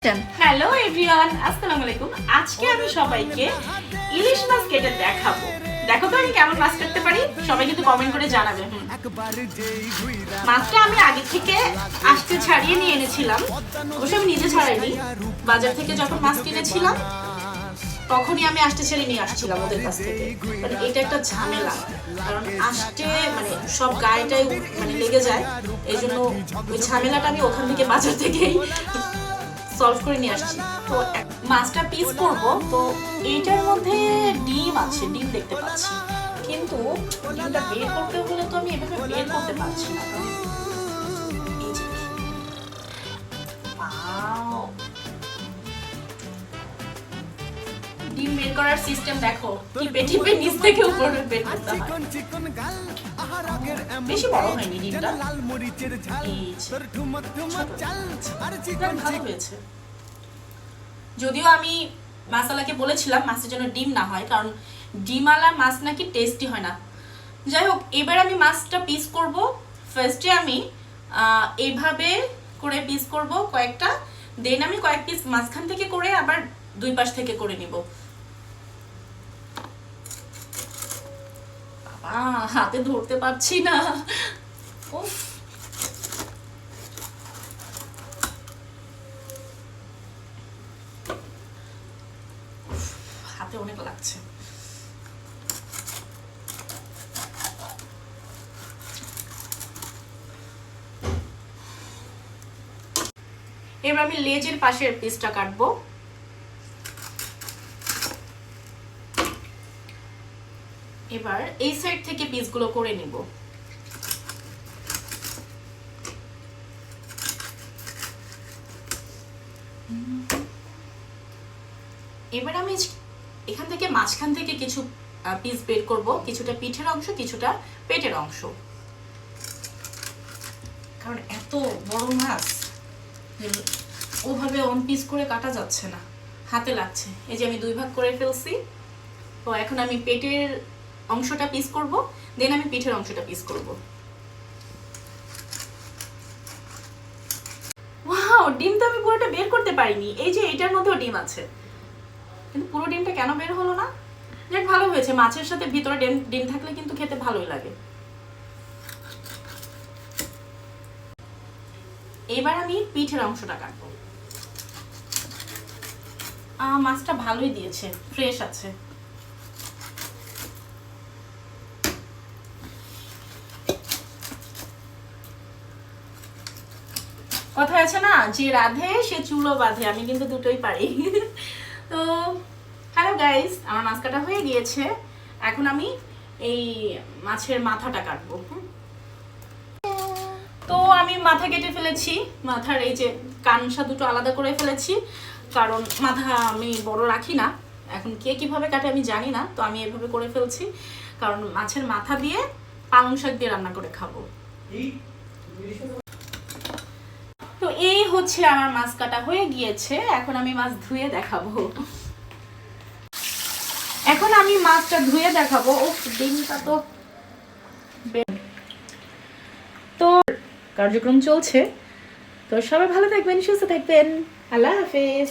Hello everyone, আসসালামু আলাইকুম। আজকে আমি সবাইকে ইলিশ মাছ কেটে দেখাবো। দেখো তো আমি কেমন মাছ কাটতে পারি, সবাই কিন্তু কমেন্ট করে জানাবে। মাছটা আমি আগে থেকে আস্তে ছাড়িয়ে নিয়ে এনেছিলাম, অবশ্য আমি নিজে ছাড়াইনি, বাজার থেকে যখন মাছ কিনেছিলাম তখনই আমি আস্তে ছেড়ে নিয়ে আসছিলাম ওদের কাছ থেকে। মানে এটা একটা ঝামেলা, কারণ আস্তে মানে সব গায়েটাই মানে লেগে যায়, এই জন্য ওই ঝামেলাটা আমি ওখান থেকে বাজার থেকেই সলভ করে নিয়ে আসছি। তো মাছটা পিস করব, তো এইটার মধ্যে ডিম আছে, ডিম দেখতে পাচ্ছি, কিন্তু ডিমটা বের করতে হলে তো আমি এভাবে বের করতে পারছি না। এই যে ডিম বের করার সিস্টেম দেখো, টিপে টিপে নিচ থেকে উপরে বের করতে হয়। বেশি বড় হয়নি ডিমটা, ভালো হয়েছে। যদিও আমি মাসালাকে বলেছিলাম মাছের জন্য ডিম না হয়, কারণ ডিমওয়ালা মাছ নাকি টেস্টি হয় না। যাই হোক, এবার আমি মাছটা পিস করব। ফার্স্টে আমি এইভাবে করে পিস করব কয়েকটা, দেন আমি কয়েক পিস মাঝখান থেকে করে আবার দুই পাশ থেকে করে নিব। বাবা, হাতে ধরতে পারছি না। উফ, হাতে অনেক লাগছে। এবার আমি লেজের পাশের পিসটা কাটবো। এবার এই সাইড থেকে পিসগুলো করে নিব। এবার আমি এখান থেকে মাঝখান থেকে কিছু পিস বের করব, কিছুটা পিঠের অংশ, কিছুটা পেটের অংশ, কারণ এত বড় মাছ ওভাবে অন পিস করে কাটা যাচ্ছে না, হাতে লাগছে। এই যে আমি দুই ভাগ করে ফেলছি। তো এখন আমি পেটের অংশটা পিস করব, দেন আমি পিঠের অংশটা পিস করব। ওয়াও, ডিম তো আমি পুরোটা বের করতে পারিনি। এই যে এটার মধ্যেও ডিম আছে, কিন্তু পুরো ডিমটা কেন বের হলো না? যাক, ভালো হয়েছে, মাছের সাথে ভিতরে ডিম থাকলে কিন্তু খেতে ভালোই লাগে। এবার আমি পিঠের অংশটা কাটবো। মাছটা ভালোই দিয়েছে, ফ্রেশ আছে। কথায় আছে না, যে রাধে সে চুলো বাঁধে, আমি কিন্তু দুটোই পারি। তো হ্যালো গাইস, আমার মাছ কাটা হয়ে গিয়েছে। এখন আমি এই মাছের মাথাটা কাটবো। তো আমি মাথা কেটে ফেলেছি, মাথার এই যে কানসা দুটো আলাদা করে ফেলেছি, কারণ মাথা আমি বড় রাখি না। এখন কে কিভাবে কাটে আমি জানি না, তো আমি এভাবে করে ফেলছি, কারণ মাছের মাথা দিয়ে পালং শাক দিয়ে রান্না করে খাবো। তো এই হচ্ছে আমার মাছ কাটা হয়ে গিয়েছে। এখন আমি মাছ ধুয়ে দেখাবো। এখন আমি মাছটা ধুয়ে দেখাবো। ও ডিমটা তো কার্যক্রম চলছে। তো সবাই ভালো থাকবেন, সুস্থ থাকবেন। আল্লাহ হাফেজ।